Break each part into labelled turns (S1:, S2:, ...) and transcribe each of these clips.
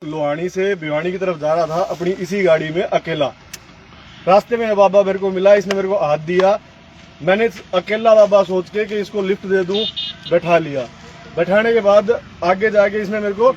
S1: लोहानी से भिवानी की तरफ जा रहा था अपनी इसी गाड़ी में अकेला। रास्ते में बाबा मेरे को मिला, इसने मेरे को हाथ दिया। मैंने अकेला बाबा सोच के कि इसको लिफ्ट दे दूं, बैठा लिया। बैठाने के बाद आगे जाके इसने मेरे को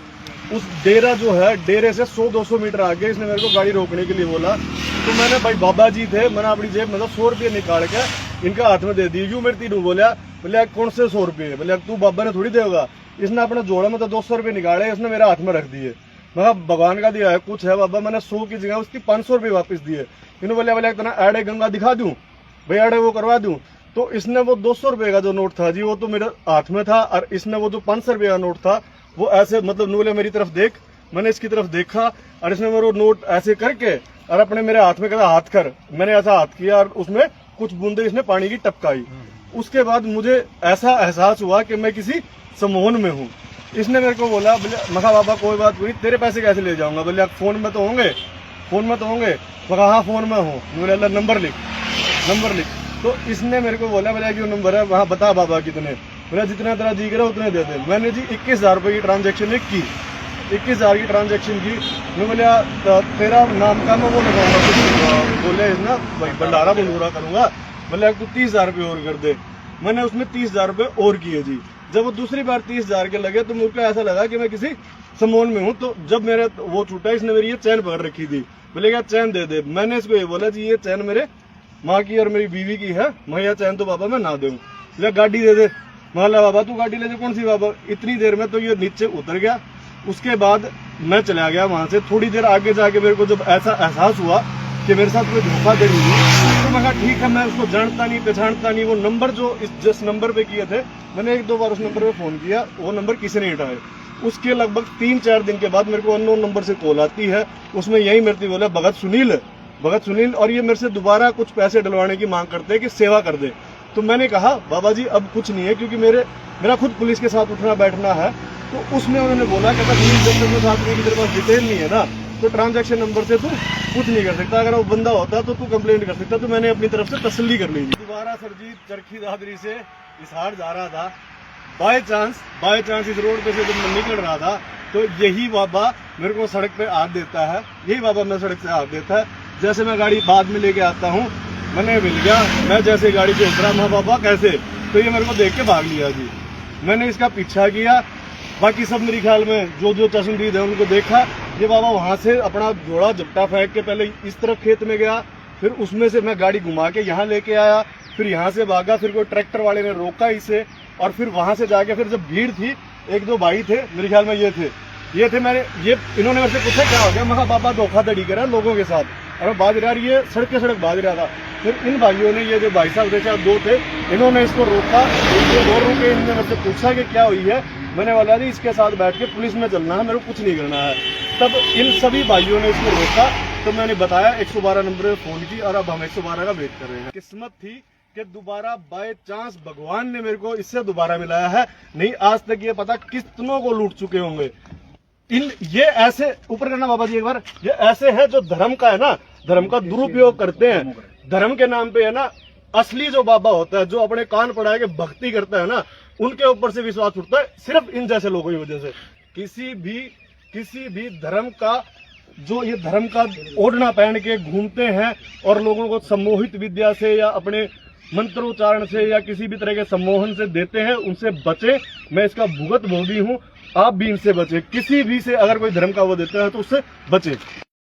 S1: उस डेरा जो है, डेरे से 100-200 मीटर आगे इसने मेरे को गाड़ी रोकने के लिए बोला। तो मैंने, भाई बाबा जी थे, मैंने अपनी जेब में 100 रुपये निकाल के इनका हाथ में दे दी। यूं मेरे तीनों बोलिया कौन से 100 रुपये? बोले तू बाबा ने थोड़ी देगा। इसने अपने जोड़े में तो 200 रुपये निकाले, इसने मेरे हाथ में रख दिए। मैं भगवान का दिया है कुछ है बाबा, मैंने 100 की जगह उसकी 500 रुपये वापस दिए। इन्होंने बोले इतना एडे गंगा दिखा दूं, भाई एडे वो करवा दूं। तो इसने वो 200 रुपये का जो नोट था जी, वो तो मेरे हाथ में था, और इसने वो जो 500 रुपये का नोट था वो ऐसे, मतलब बोले मेरी तरफ देख। मैंने इसकी तरफ देखा और इसने मेरे नोट ऐसे करके और अपने मेरे हाथ में कहता हाथ कर। मैंने ऐसा हाथ किया और उसमें कुछ बूंदे इसने पानी की टपकाई। उसके बाद मुझे ऐसा एहसास हुआ कि मैं किसी सम्मोहन में हूँ। इसने मेरे को बोला, बोले मखा बाबा कोई बात नहीं, तेरे पैसे कैसे ले जाऊंगा? बोले फोन में तो होंगे, फोन में तो होंगे। मखा हाँ फोन में हूँ। बोले अल्लाह नंबर लिख, नंबर लिख। तो इसने मेरे को बोला, बोले क्यों नंबर है? वहाँ बता बाबा कितने। बोला जितना तेरा जी करे उतने दे दे। मैंने जी 21,000 रुपये की ट्रांजेक्शन की, 21,000 की ट्रांजेक्शन की। मैं बोला तेरा नाम का मैं वो लगाऊंगा। बोले ना भाई भंडारा बंदूरा करूंगा। बोले तू 30,000 रुपये और कर दे। मैंने उसमें 30,000 रुपये और किए जी। जब वो दूसरी बार 30,000 के लगे तो मुझको ऐसा लगा कि मैं किसी सम्मोहन में हूँ। तो जब मेरे वो छूटा, इसने मेरी ये चैन पकड़ रखी थी। बोले क्या चैन दे दे। मैंने इसको ये बोला जी ये चैन मेरे माँ की और मेरी बीवी की है, मैं यह चैन तो बाबा मैं ना दूँ। बोले गाड़ी दे दे। मान ला बाबा तू गाड़ी ले दे। कौन सी बाबा? इतनी देर में तो ये नीचे उतर गया। उसके बाद मैं चला गया वहां से। थोड़ी देर आगे जाके मेरे को जब ऐसा एहसास हुआ कि मेरे साथ कोई धोखाधड़ी हुई, तो मैं कहा ठीक है, मैं उसको जानता नहीं पहचानता नहीं। वो नंबर जो जिस नंबर पे किए थे, मैंने 1-2 बार उस नंबर पे फोन किया, वो नंबर किसी ने उठाए। उसके लगभग 3-4 दिन के बाद मेरे को अननोन नंबर से कॉल आती है। उसमें यही मेरे बोला भगत सुनील, और ये मेरे से दोबारा कुछ पैसे डलवाने की मांग करते हैं कि सेवा कर दे। तो मैंने कहा बाबा जी अब कुछ नहीं है, क्योंकि मेरा खुद पुलिस के साथ उठना बैठना है। तो उसमें उन्होंने बोला कि तेरे पास डिटेल नहीं है ना, तो ट्रांजैक्शन नंबर से तू कुछ नहीं कर सकता। अगर वो बंदा होता तो तू कंप्लेंट कर सकता। तो मैंने अपनी तरफ से तसल्ली कर ली। दोबारा सरजीत चरखी दादरी से हिसार जा रहा था। बाय चांस इस रोड पे से जब मैं निकल रहा था तो यही बाबा मेरे को सड़क पे हाथ देता है। यही बाबा मेरे सड़क से हाथ देता है। जैसे मैं गाड़ी बाद में लेके आता हूँ, मैंने मिल गया, मैं जैसे गाड़ी से उतरा, मैं बाबा कैसे, तो ये मेरे को देख के भाग लिया जी। मैंने इसका पीछा किया। बाकी सब मेरे ख्याल में जो चश्मदीद है उनको देखा। ये बाबा वहां से अपना जोड़ा झपटा फेंक के पहले इस तरफ खेत में गया, फिर उसमें से मैं गाड़ी घुमा के यहाँ लेके आया, फिर यहाँ से भागा। फिर कोई ट्रैक्टर वाले ने रोका इसे, और फिर वहां से जाके फिर जब भीड़ थी, 1-2 भाई थे मेरे ख्याल में, ये थे इन्होंने मेरे से पूछा क्या हो गया। मैं कहा बाबा धोखाधड़ी करा लोगों के साथ, और मैं बाज रहा, ये सड़क के सड़क बाज रहा था। फिर इन भाइयों ने, ये जो भाई साहब थे, 2 थे, इन्होंने इसको रोका। और रुके, इन्होंने मेरे से पूछा कि क्या हुई है। मैंने बोला जी इसके साथ बैठ के पुलिस में चलना है, मेरे को कुछ नहीं करना है। तब इन सभी भाइयों ने इसको रोका। तो मैंने बताया 112 नंबर पे फोन की, और अब हम 112 का वेट कर रहे हैं। किस्मत थी कि दोबारा बाय चांस भगवान ने मेरे को इससे दोबारा मिलाया है। नहीं आज तक ये पता कितनों को लूट चुके होंगे। ये ऐसे ऊपर करना बाबा जी एक बार, ये ऐसे है जो धर्म का है ना, धर्म का दुरुपयोग करते हैं। धर्म के नाम पे है ना, असली जो बाबा होता है, जो अपने कान पड़ा के भक्ति करता है ना, उनके ऊपर से विश्वास उठता है सिर्फ इन जैसे लोगों की वजह से। किसी भी धर्म का, जो ये धर्म का ओढ़ना पहन के घूमते हैं और लोगों को सम्मोहित विद्या से या अपने मंत्रोच्चारण से या किसी भी तरह के सम्मोहन से देते हैं, उनसे बचे। मैं इसका भुगत भोगी हूँ, आप भी इनसे बचे। किसी भी से अगर कोई धर्म का वो देता है तो उससे बचे।